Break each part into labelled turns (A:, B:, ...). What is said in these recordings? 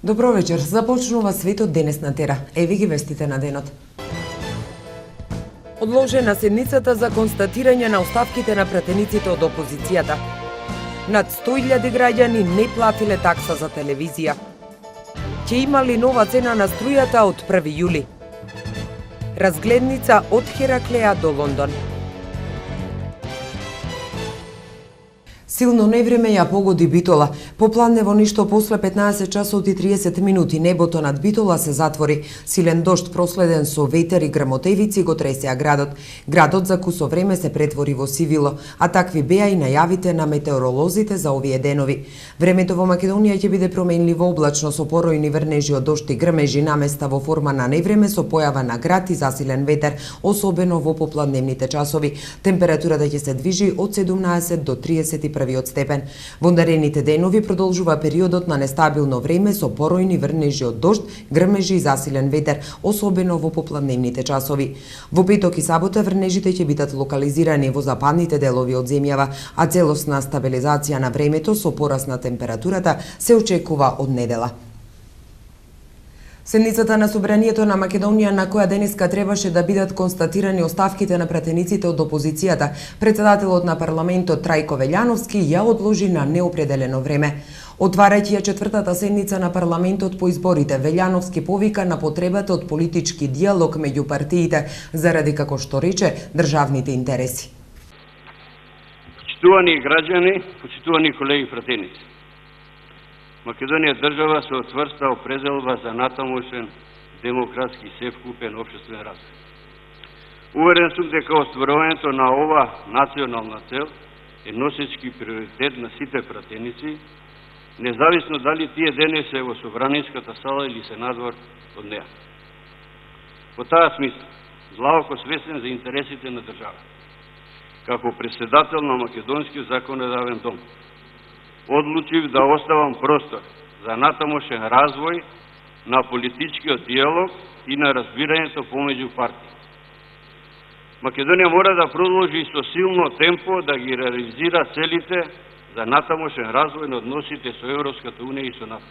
A: Добро вечер. Започнува светот денес на Тера. Еви ги вестите на денот. Одложена седницата за констатирање на оставките на пратениците од опозицијата. Над 100.000 граѓани не платиле такса за телевизија. Ќе има ли нова цена на струјата од 1 јули? Разгледница од Хераклеја до Лондон. Силно невреме ја погоди Битола. Попладне во ништо после 15 часот и 30 минути небото над Битола се затвори. Силен дожд проследен со ветер и грмотевици го тресеа градот. Градот за кусо време се претвори во сивило, а такви беа и најавите на метеоролозите за овие денови. Времето во Македонија ќе биде променливо облачно со поројни врнежи од дожд и грмежи наместа во форма на невреме со појава на град и засилен ветер, особено во попладневните часови. Температурата ќе се движи од 17 до 31 степен. Во наредните денови продолжува периодот на нестабилно време со поројни врнежи од дожд, грмежи и засилен ветер, особено во попладневните часови. Во петок и сабота врнежите ќе бидат локализирани во западните делови од земјава, а целосна стабилизација на времето со пораст на температурата се очекува од недела. Седницата на Собранието на Македонија, на која денеска требаше да бидат констатирани оставките на пратениците од опозицијата, председателот на парламентот Трајко Велјановски ја одложи на неопределено време. Отварајќи ја четвртата седница на парламентот по изборите, Велјановски повика на потребата од политички диалог меѓу партиите, заради, како што рече, државните интереси.
B: Почитувани граѓани, почитувани колеги пратеници, Македонија држава се отврста опрезелба за натамошен демократски севкупен општествен развој. Уверен сум дека остварувањето на ова национална цел е носечки приоритет на сите пратеници, независно дали тие денес се во Собраниската сала или се надвор од неа. Во таа смисла, длабоко свесен за интересите на држава, како председател на Македонскиот законодавен дом, одлучив да оставам простор за натамошен развој на политичкиот диалог и на разбирањето помеѓу партии. Македонија мора да продолжи со силно темпо да ги реализира целите за натамошен развој на односите со Европската унија и со НАТО,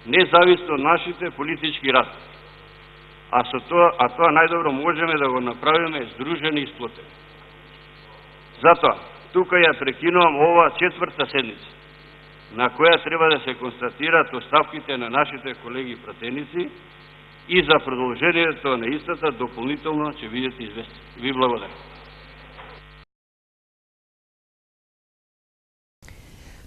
B: независно од нашите политички разлики. А тоа најдобро можеме да го направиме здружени и сплотени. Затоа, тука ја прекинувам ова четврта седница, на која треба да се констатираат оставките на нашите колеги пратеници и за продолжението на истата дополнително ќе бидете известни. Ви благодарам.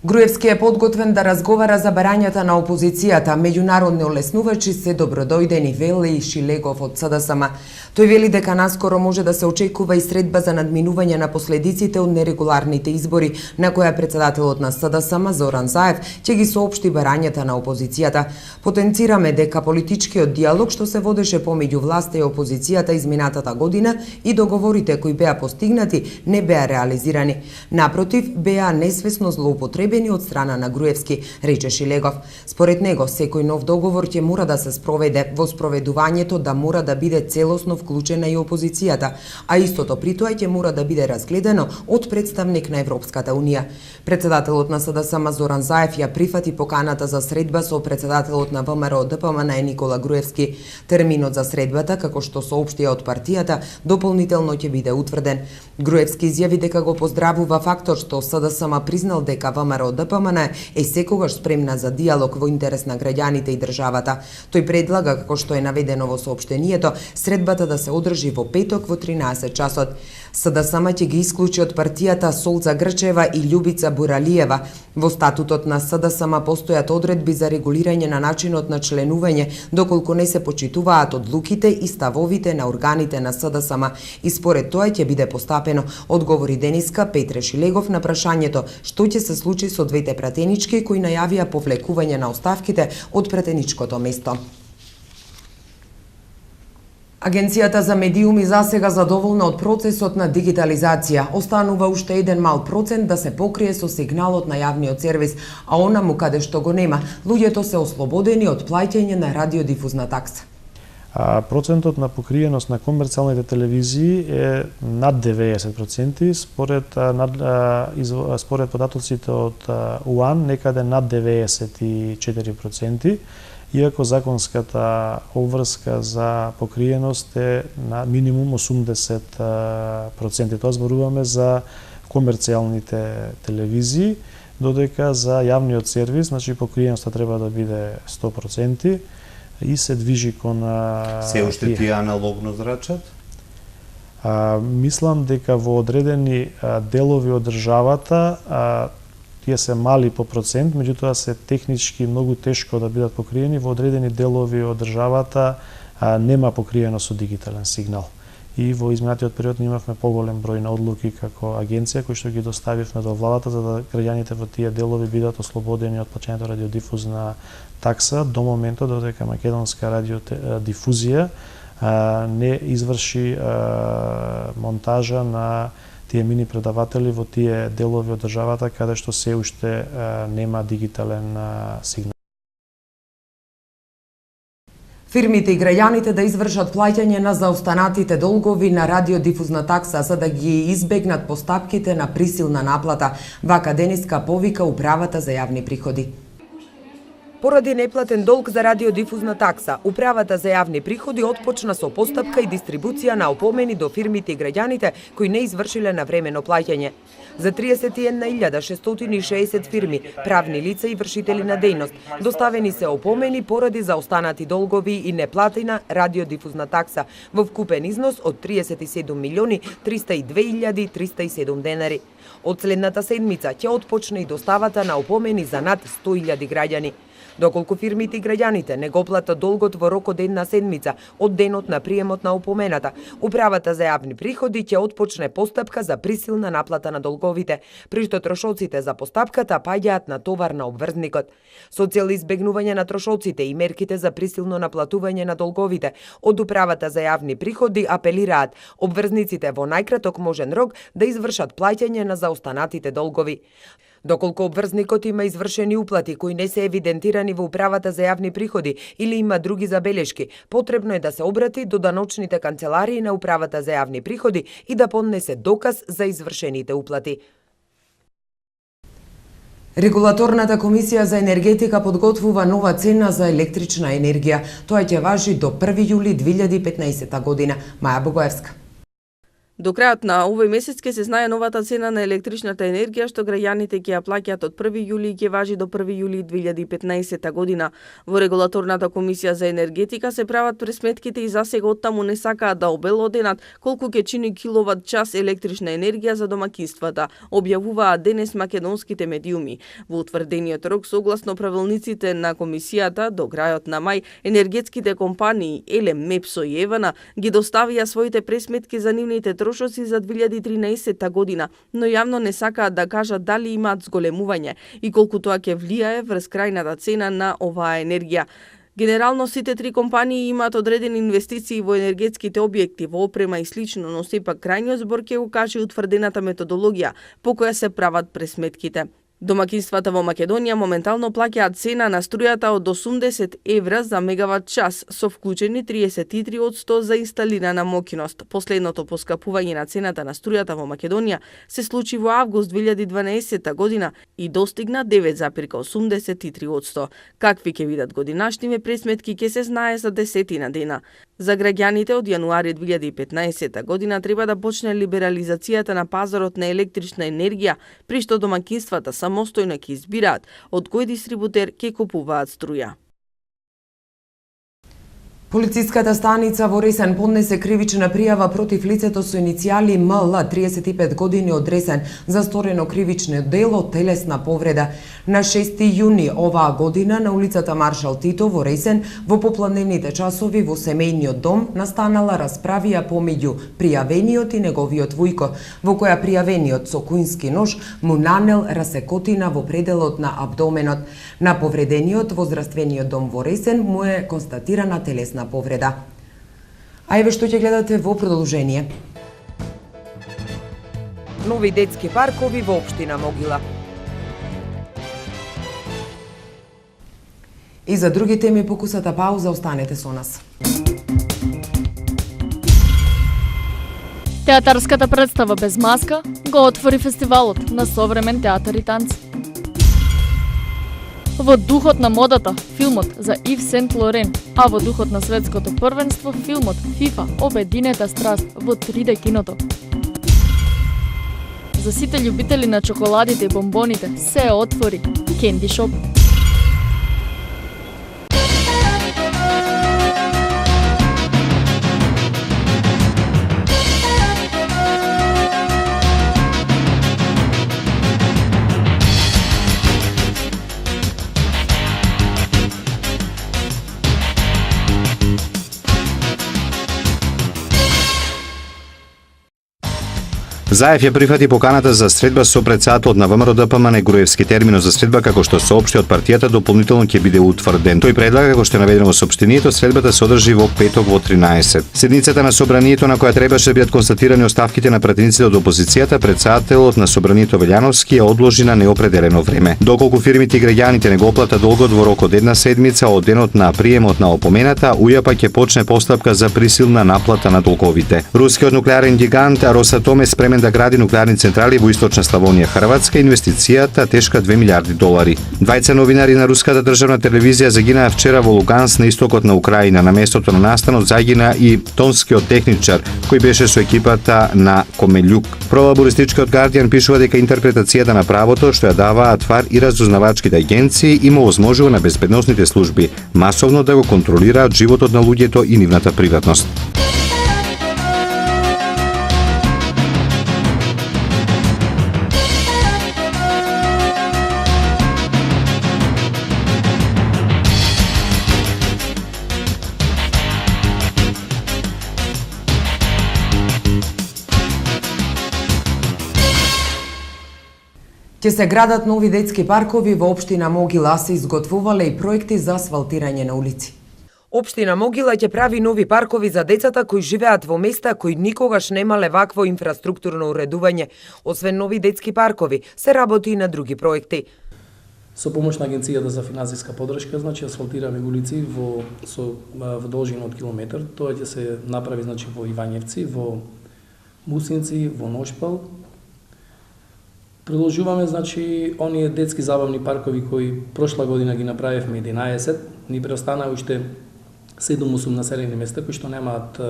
A: Груевски е подготвен да разговара за барањата на опозицијата. Меѓународни олеснувачи се добродојдени, вели Шилегов од СДСМ. Тој вели дека наскоро може да се очекува и средба за надминување на последиците од нерегуларните избори, на која председателот на СДСМ Зоран Заев ќе ги соопшти барањата на опозицијата. Потенцираме дека политичкиот диалог што се водеше помеѓу власта и опозицијата изминатата година и договорите кои беа постигнати не беа реализирани. Напротив, беа несвесно злоупотребени од страна на Груевски, рече Шилегов. Според него, секој нов договор ќе мора да се спроведе, во спроведувањето да мора да биде целосно вклучена и опозицијата, а истото при тоа ќе мора да биде разгледано од представник на Европската унија. Председателот на СДСМ Зоран Заев ја прифати поканата за средба со председателот на ВМРО ДПМН Никола Груевски. Терминот за средбата, како што соопштија од партијата, дополнително ќе биде утврден. Груевски изјави дека го поздравува фактор што СДСМ признал дека ВМРО ДПМН е секогаш спремна за диалог во интерес на граѓаните и државата. Тој предлага, како што е наведено во соопштението, средбата да се одржи во петок во 13 часот. СДСМ ќе ги исклучи од партијата Солца Грчева и Љубица Буралиева. Во статутот на СДСМ постојат одредби за регулирање на начинот на членување, доколку не се почитуваат одлуките и ставовите на органите на СДСМ, и според тоа ќе биде постапено, одговори денеска Петре Шилегов на прашањето што ќе се случи со двете пратенички кои најавија повлекување на оставките од пратеничкото место. Агенцијата за медиуми засега задоволна од процесот на дигитализација. Останува уште еден мал процент да се покрие со сигналот на јавниот сервис, а онаму каде што го нема, луѓето се ослободени од плаќање на радиодифузна такса.
C: Процентот на покриеност на комерцијалните телевизии е над 90%, според податоците од УАН некаде над 94%, иако законската обврска за покриеност е на минимум 80%. Тоа зборуваме за комерцијалните телевизии, додека за јавниот сервис, значи покриеноста треба да биде 100%, и се движи кон...
D: Се уште тие аналогно зрачат?
C: Мислам дека во одредени делови од државата тие се мали по процент, меѓутоа се технички многу тешко да бидат покриени. Во одредени делови од државата нема покриено со дигитален сигнал. И во изминатиот период имавме поголем број на одлуки како агенција кои што ги доставивме до владата за да граѓаните во тие делови бидат ослободени од плаќањето радиодифузна такса до моментот додека македонска радиодифузија не изврши монтажа на тие мини предаватели во тие делови од државата каде што се уште нема дигитален сигнал.
A: Фирмите и граѓаните да извршат плаќање на заостанатите долгови на радиодифузна такса за да ги избегнат постапките на присилна наплата, вака денеска повика Управата за јавни приходи. Поради неплатен долг за радиодифузна такса, Управата за јавни приходи отпочна со постапка и дистрибуција на опомени до фирмите и граѓаните кои не извршиле навремено плаќање. За 31.660 фирми, правни лица и вршители на дејност, доставени се опомени поради заостанати долгови и неплатена радиодифузна такса во вкупен износ од 37.302.307 денари. Од следната седмица ќе отпочне и доставата на опомени за над 100.000 граѓани. Доколку фирмите и граѓаните не го платат долгот во рок од една седмица од денот на приемот на опомената, Управата за јавни приходи ќе отпочне постапка за присилна наплата на долговите, при што трошоците за постапката паѓаат на товар на обврзникот. Со цел избегнување на трошоците и мерките за присилно наплатување на долговите, од Управата за јавни приходи апелираат обврзниците во најкраток можен рок да извршат плаќање на заостанатите долгови. Доколку обврзникот има извршени уплати кои не се евидентирани во Управата за јавни приходи или има други забелешки, потребно е да се обрати до даночните канцеларии на Управата за јавни приходи и да поднесе доказ за извршените уплати. Регулаторната комисија за енергетика подготвува нова цена за електрична енергија. Тоа ќе важи до 1 јули 2015 година. Маја Богоевска.
E: До крајот на овој месец ќе се знае новата цена на електричната енергија што граѓаните ќе ја плаќаат од 1 јули и ќе важи до 1 јули 2015 година. Во регулаторната комисија за енергетика се прават пресметките и засега оттаму не сакаат да обелоденат колку ќе чини киловат час електрична енергија за домаќинствата, објавуваа денес македонските медиуми. Во утврдениот рок согласно правилниците на комисијата до крајот на мај енергетските компании Елем, Мепсо и Евана ги доставија своите пресметки за нивните трошоци за 2013 година, но јавно не сакаат да кажат дали имаат зголемување и колку тоа ќе влијае врз крајната цена на оваа енергија. Генерално сите три компании имаат одредени инвестиции во енергетските објекти, во опрема и слично, но сепак крајниот збор ќе го каже утврдената методологија по која се прават пресметките. Домаќинствата во Македонија моментално плаќаат цена на струјата од 80 евра за мегават час, со вклучени 33% за инсталирана моќност. Последното поскапување на цената на струјата во Македонија се случи во август 2012 година и достигна 9,83%. Какви ќе бидат годинашниве пресметки ќе се знае за 10 дена. За граѓаните од јануари 2015 година треба да почне либерализацијата на пазарот на електрична енергија, при што домаќинствата самостојно ќе избираат од кој дистрибутер ќе купуваат струја.
A: Полициската станица во Ресен поднесе кривична пријава против лицето со иницијали МЛ, 35 години од Ресен, за сторено кривично дело телесна повреда. На 6 јуни оваа година на улицата Маршал Тито во Ресен, во попладневните часови во семејниот дом настанала расправија помеѓу пријавениот и неговиот вујко, во која пријавениот со кујнски нож му нанел расекотина во пределот на абдоменот. На повредениот во здравствениот дом во Ресен му е констатирана телесна повреда. А еве што ќе гледате во продолжение. Нови детски паркови во општина Могила. И за други теми покусата пауза, останете со нас.
F: Театарската представа Без маска го отвори фестивалот на современ театар и танци. Во духот на модата, филмот за Ив Сент Лорен, а во духот на светското првенство, филмот FIFA Обединета страст во 3D киното. За сите љубители на чоколадите и бомбоните се отвори Candy Shop.
D: Заев ја прифати поканата за средба со претседателот на ВМРО ДПМН Груевски. Терминот за средба, како што соопшти од партијата, дополнително ќе биде утврден. Тој предлага, како што е наведено во соопштението, средбата се одржи во петок во 13. Седницата на собранието на која требаше да бидат констатирани оставките на пратениците од опозицијата, претседателот на собранието Велјановски ја одложи на неопределено време. Доколку фирмите и граѓаните не го платат долгот во рок од една седмица од денот на приемот на опомената, УЈАП ќе почне постапка за присилна наплата на долговите. Рускиот нуклеарен гигант Росатом е спремен да гради нуклеарни централи во источна Славонија, Хрватска. Инвестицијата тешка $2 милиарди. Двајца новинари на руската државна телевизија загинаа вчера во Луганск на истокот на Украина. На местото на настанот загина и тонскиот техничар кој беше со екипата на Комелјук. Пролабористичкиот Гардијан пишува дека интерпретацијата на правото што ја даваат ФАР и разузнавачките агенции има овозможува на безбедносните служби масовно да го контролираат животот на луѓето и нивната приватност.
A: Ќе се градат нови детски паркови во општина Могила, се изготвувале и проекти за асфалтирање на улици. Општина Могила ќе прави нови паркови за децата кои живеат во места кои никогаш немале вакво инфраструктурно уредување. Освен нови детски паркови, се работи и на други проекти.
G: Со помош на Агенцијата за финансиска поддршка, значи асфалтираме улици во должина од километар. Тоа ќе се направи значи во Ивањевци, во Мусинци, во Ношпал. Продолжуваме значи оние детски забавни паркови кои прошла година ги направивме 11, ни преостанаа уште 7-8 населени места кои што немаат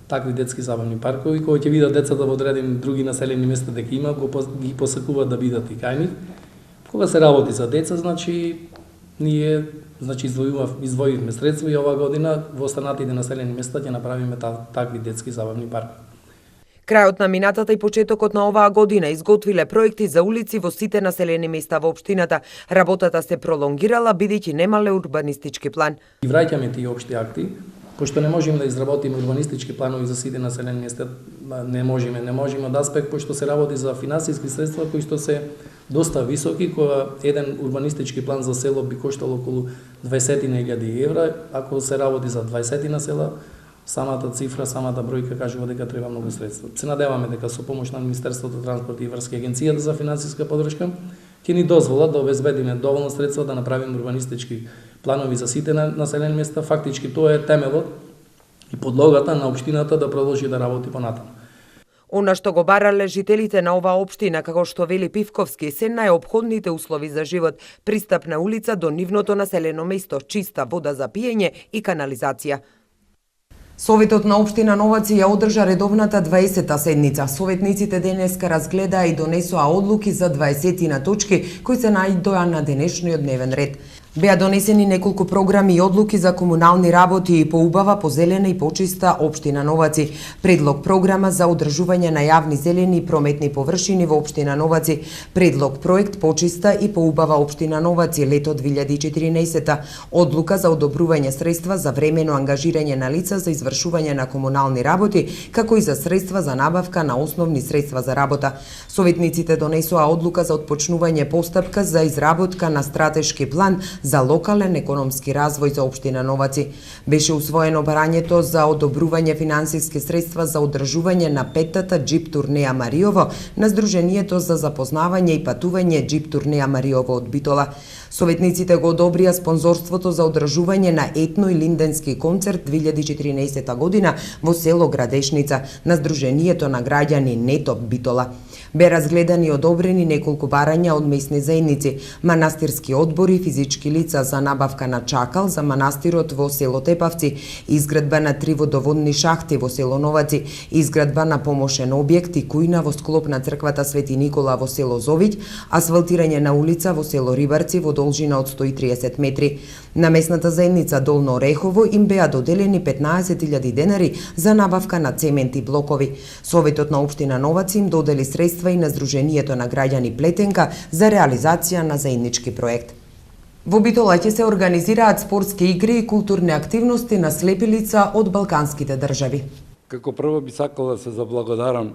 G: такви детски забавни паркови, кои ќе видат децата во одредени други населени места дека има, ги посакуваат да бидат и кај нив. Кога се работи за деца, значи ние издвоивме средства и оваа година во останатите населени места ќе направиме такви детски забавни паркови.
A: Крајот на минатата и почетокот на оваа година изготвиле проекти за улици во сите населени места во општината. Работата се пролонгирала бидејќи немале урбанистички план.
G: И враќаме тие општи акти, пошто не можеме да изработиме урбанистички планови за сите населени места, не можеме од аспект пошто се работи за финансиски средства кои што се доста високи, кога еден урбанистички план за село би коштал околу 20.000 евра, ако се работи за 20 на села, самата цифра, самата бројка кажува дека треба многу средства. Се надеваме дека со помош на Министерството транспорт и врски, Агенцијата за финансиска поддршка ќе ни дозволат да обезбедиме доволно средства да направиме урбанистички планови за сите населени места. Фактички тоа е темелот и подлогата на општината да продолжи да работи понатаму.
A: Она што го барале жителите на оваа општина, како што вели Пивковски, се најопходните услови за живот, пристапна улица до нивното населено место, чиста вода за пиење и канализација. Советот на општина Новаци ја одржа редовната 20-та седница. Советниците денеска разгледаа и донесоа одлуки за 20 точки кои се најдоа на денешниот дневен ред. Беа донесени неколку програми и одлуки за комунални работи и поубава, позелена и почиста општина Новаци. Предлог програма за одржување на јавни зелени и прометни површини во општина Новаци. Предлог проект почиста и поубава општина Новаци лето 2014. Одлука за одобрување средства за времено ангажирање на лица за извршување на комунални работи, како и за средства за набавка на основни средства за работа. Советниците донесоа одлука за отпочнување постапка за изработка на стратешки план за локален економски развој за општина Новаци. Беше усвоено барањето за одобрување финансиски средства за одржување на петтата џип турнеја Мариово на Сдруженијето за запознавање и патување џип турнеја Мариово од Битола. Советниците го одобрија спонзорството за одржување на етно и линденски концерт 2014 година во село Градешница на Сдруженијето на граѓани Нетоп Битола. Бе разгледани и одобрени неколку барања од местни заедници, манастирски одбори, физички лица за набавка на чакал за манастирот во село Тепавци, изградба на 3 водоводни шахти во село Новаци, изградба на помошен објект и кујна во склоп на црквата Свети Никола во село Зовиќ, асфалтирање на улица во село Рибарци во должина од 130 метри. На местната заедница Долно Орехово им беа доделени 15.000 денари за набавка на цемент и блокови. Советот на општина Новаци им додели средства и на Сдруженијето на граѓани Плетенка за реализација на заеднички проект. Во Битола ќе се организираат спортски игри и културни активности на слепи лица од балканските држави.
H: Како прво би сакал да се заблагодарам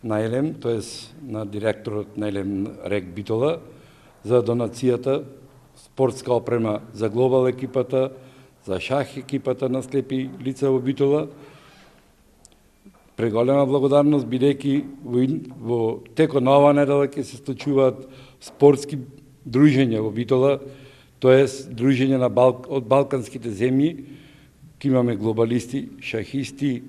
H: на Елем, тоест на директорот на Елем Рек Битола, за донацијата, спортска опрема за глобал екипата, за шах екипата на слепи лица во Битола. Преголема благодарност, бидејќи во текот на оваа недела ќе се случуваат спортски дружења во Битола, тоест дружење од балканските земји. Ке имаме глобалисти, шахисти,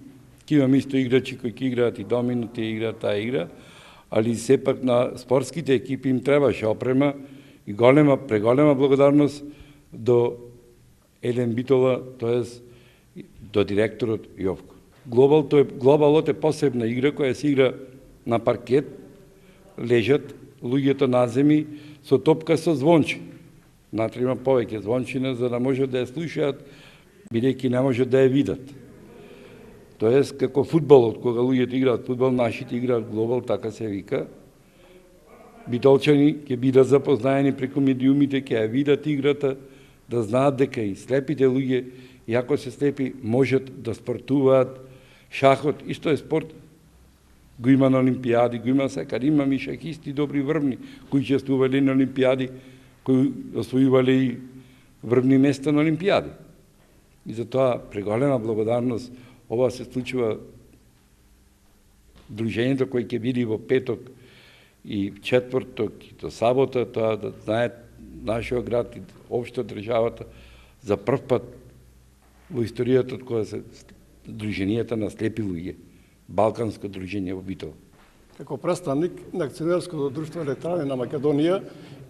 H: ке имаме исто играчи кои ќе играат и домино, тие играат таа игра, али сепак на спортските екипи им требаше опрема и преголема благодарност до Елем Битола, тоест до директорот Јовко. Глобалот е посебна игра која се игра на паркет, лежат луѓето на земји со топка со звонче. Внатре има повеќе звончина за да можат да ја слушаат, бидејќи не можат да ја видат. Тоест, како фудбалот, кога луѓето играат фудбал, нашите играат глобал, така се вика. Битолчани ќе бидат запознаени преку медиумите, ќе ја видат играта, да знаат дека и слепите луѓе, иако се слепи, можат да спортуваат. Шахот исто е спорт, го има на олимпијади, го има секаде. Имаме и шахисти добри врвни, кои учествувале на олимпијади, кои освојувале и врвни места на олимпијади. И затоа преголема благодарност. Ова се случува дружењето кој ќе биде во петок и четврток и до сабота, тоа да знаат нашиот град и општо државата за прв пат во историјата од која се друженијата на слепи луѓе, балканско дружење во Битола.
I: Како представник на Акционерското друштво Електрани на Македонија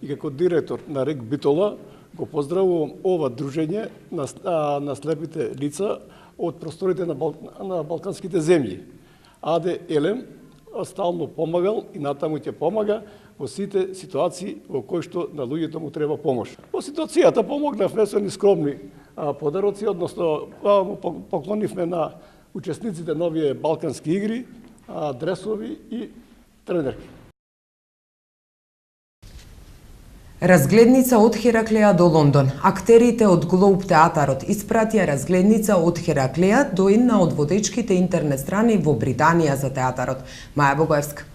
I: и како директор на Рек Битола, го поздравувам ова дружење на слепите лица од просторите на балканските земји. АД Елем стално помагал и натаму ќе помага во сите ситуации во кои што на луѓето му треба помош. Во ситуацијата помогнавме со скромни подароци, односно поклонивме на учесниците на овие балкански игри дресови и тренерки.
A: Разгледница од Хераклеја до Лондон. Актерите од Глоуб театарот испратија разгледница од Хераклеја до една од водечките интернет страни во Британија за театарот. Маја Богоевска.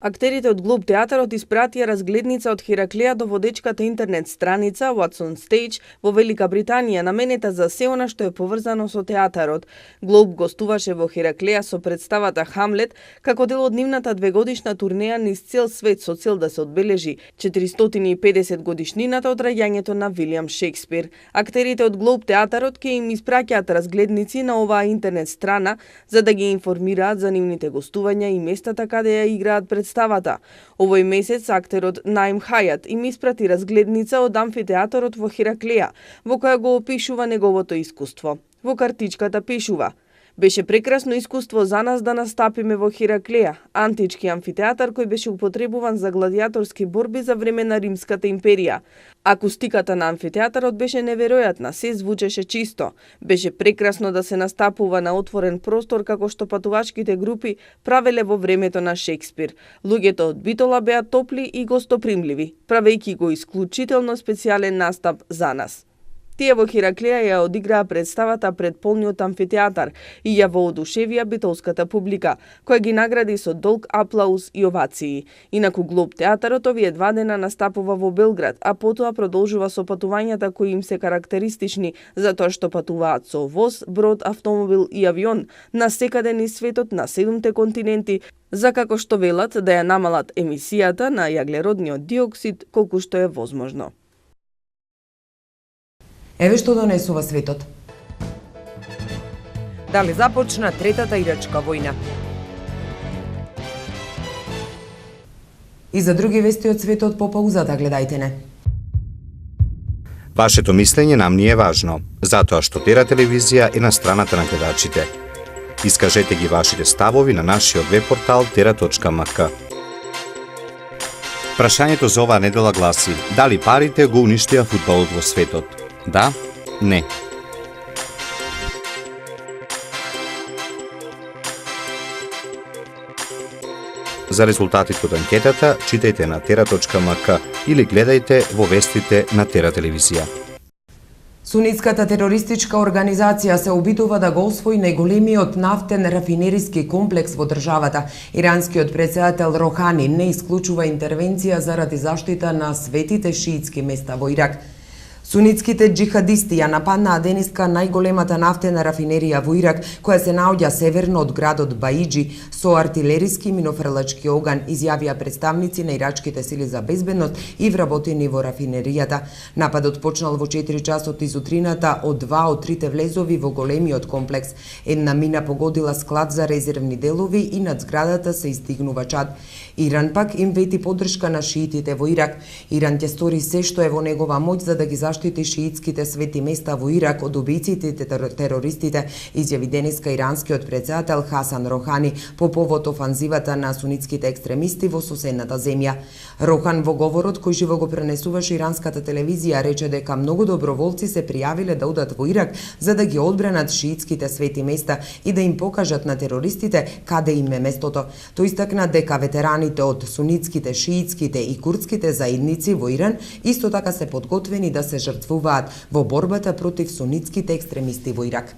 E: Актерите од Глоуб театарот испратија разгледница од Хераклеја до водечката интернет страница What's on Stage во Велика Британија, наменета за се она што е поврзано со театарот. Глоуб гостуваше во Хераклеја со представата Хамлет како дел од нивната двегодишна турнеја низ цел свет со цел да се одбележи 450 годишнината од раѓањето на Вилијам Шекспир. Актерите од Глоуб театарот ќе им испраќаат разгледници на оваа интернет страна за да ги информираат за нивните гостувања и местата каде ја играат представата. Овој месец актерот Наим Хајат им испрати разгледница од амфитеатарот во Хераклеја, во која го опишува неговото искуство. Во картичката пишува: Беше прекрасно искуство за нас да настапиме во Хераклеја, антички амфитеатар кој беше употребуван за гладиаторски борби за време на Римската империја. Акустиката на амфитеатарот беше неверојатна, се звучеше чисто. Беше прекрасно да се настапува на отворен простор како што патувачките групи правеле во времето на Шекспир. Луѓето од Битола беа топли и гостопримливи, правејќи го исклучително специјален настап за нас. Тие во Хераклеја ја одиграа представата пред полниот амфитеатар и ја воодушевија битолската публика, која ги награди со долг аплауз и овации. Инаку Глоб театарот овие 2 дена настапува во Белград, а потоа продолжува со патувањата кои им се карактеристични, затоа што патуваат со воз, брод, автомобил и авион на секаде низ светот на 7 континенти, за како што велат да ја намалат емисијата на јаглеродниот диоксид колку што е возможно.
A: Еве што донесува светот. Дали започна третата ирачка војна? И за други вести од светот по паузата гледајте не.
D: Вашето мислење нам ни е важно, затоа што Тера телевизија е на страната на гледачите. Искажете ги вашите ставови на нашиот веб-портал tera.mk. Прашањето за оваа недела гласи: дали парите го уништија фудбалот во светот? Да? Не? За резултатите од анкетата читајте на tera.mk или гледајте во вестите на Тера телевизија.
A: Сунитската терористичка организација се обидува да го освои најголемиот нафтен рафинериски комплекс во државата. Иранскиот претседател Рохани не исклучува интервенција заради заштита на светите шиитски места во Ирак. Сунитските џихадисти ја нападнаа денеска најголемата нафтена рафинерија во Ирак, која се наоѓа северно од градот Баиџи, со артилериски минофрлачки оган, изјавија представници на ирачките сили за безбедност и вработени во рафинеријата. Нападот почнал во 4 часот изутрината од 2 од 3 влезови во големиот комплекс. Една мина погодила склад за резервни делови и над зградата се истигнува чад. Иран пак им вети поддршка на шиитите во Ирак. Иран ќе стори се што е во негова моќ за да ги заштити шиитските свети места во Ирак од убијците и терористите, изјави денеска иранскиот претседател Хасан Рохани по повод офанзивата на сунитските екстремисти во соседната земја. Рохан во говорот кој живо го пренесуваше иранската телевизија рече дека многу доброволци се пријавиле да одат во Ирак за да ги одбранат шиитските свети места и да им покажат на терористите каде им е местото. Тој истакна дека ветераните од сунитските, шиитските и курдските заедници во Иран исто така се подготвени да се жртвуваат во борбата против сунитските екстремисти во Ирак.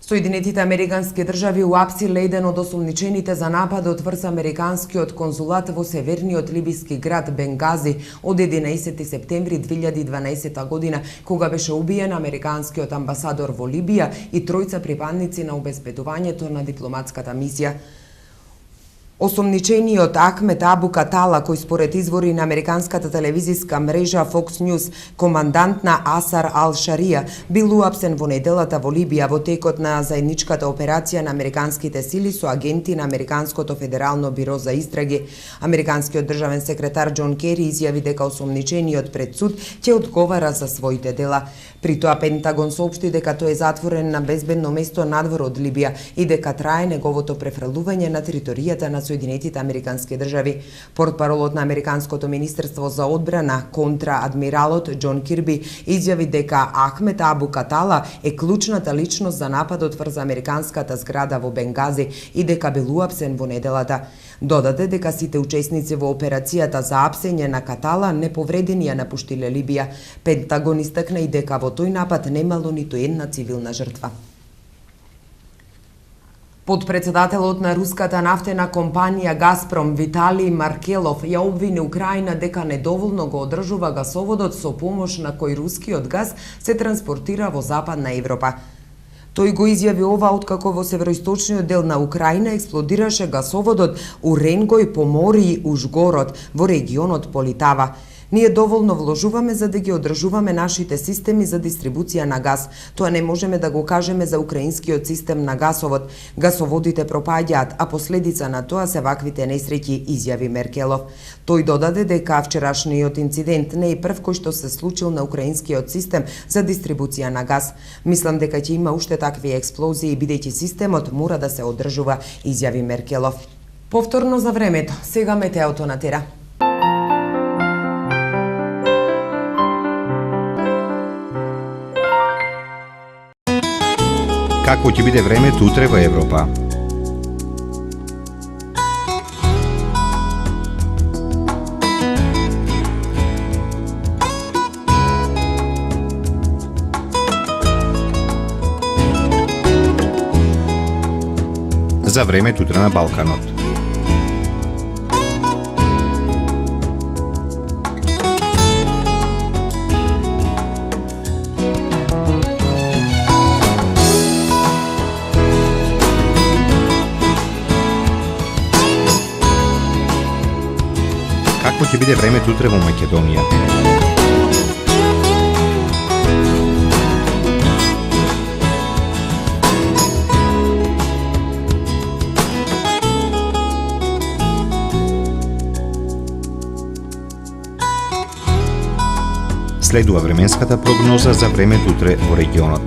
A: Соединетите американски држави уапсиле еден од осомничените за нападот врз американскиот конзулат во северниот либиски град Бенгази од 11 септември 2012 година, кога беше убиен американскиот амбасадор во Либија и тројца припадници на обезбедувањето на дипломатската мисија. Осомничениот Ахмед Абу Катала, кој според извори на американската телевизиска мрежа Fox News, командант на Асар Ал-Шарија, бил уапсен во неделата во Либија во текот на заедничката операција на американските сили со агенти на Американското федерално биро за истраги. Американскиот државен секретар Џон Кери изјави дека осомничениот пред суд ќе одговара за своите дела. При тоа Пентагон соопшти дека тој е затворен на безбедно место надвор од Либија и дека трае неговото префрлување на територијата на Соединетите американски држави. Портпаролот на Американското министерство за одбрана, контра-адмиралот Џон Кирби, изјави дека Ахмед Абу Катала е клучната личност за нападот врз американската зграда во Бенгази и дека бил уапсен во неделата. Додаде дека сите учесници во операцијата за апсење на Катала неповредени ја напуштиле Либија. Пентагон истакна и дека во тој напад немало ниту една цивилна жртва. Подпредседателот на руската нафтена компанија Газпром Виталий Маркелов ја обвини Украина дека недоволно го одржува гасоводот со помош на кој рускиот газ се транспортира во Западна Европа. Тој го изјави ова откако во североисточниот дел на Украина експлодираше гасоводот Уренгој Помории Ужгород во регионот Политава. Ние доволно вложуваме за да ги одржуваме нашите системи за дистрибуција на газ. Тоа не можеме да го кажеме за украинскиот систем на гасовод. Гасоводите пропаѓаат, а последица на тоа се ваквите несреќи, изјави Меркелов. Тој додаде дека вчерашниот инцидент не е прв кој што се случил на украинскиот систем за дистрибуција на газ. Мислам дека ќе има уште такви експлозии бидејќи системот мора да се одржува, изјави Меркелов. Повторно за времето, сега метеото на Тера.
D: Какво ќе биде времето утре во Европа? за времето утре на Балканот. Какво ќе биде времето утре во Македонија? Следува временската прогноза за времето утре во регионот.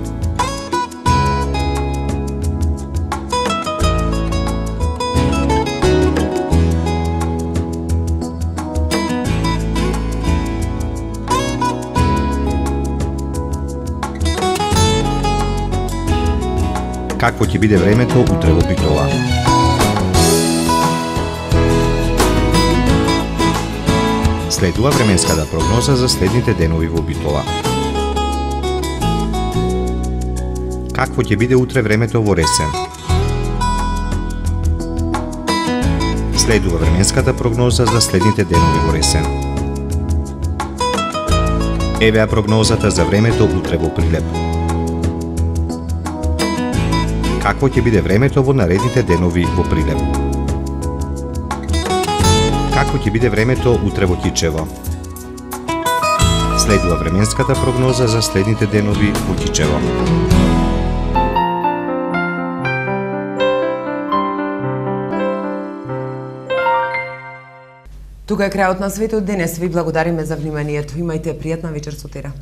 D: Какво ќе биде времето утре во Битола? Следува временската прогноза за следните денови во Битола. Какво ќе биде утре времето во Ресен? Следува временската прогноза за следните денови во Ресен. Евеа прогнозата за времето утре во Прилеп. Какво ќе биде времето во наредните денови во Прилеп? Какво ќе биде времето утре во Кичево? Следува временската прогноза за следните денови во Кичево.
A: Тука е крајот на светот денес. Ви благодариме за вниманието. Имајте пријатна вечер со Тера.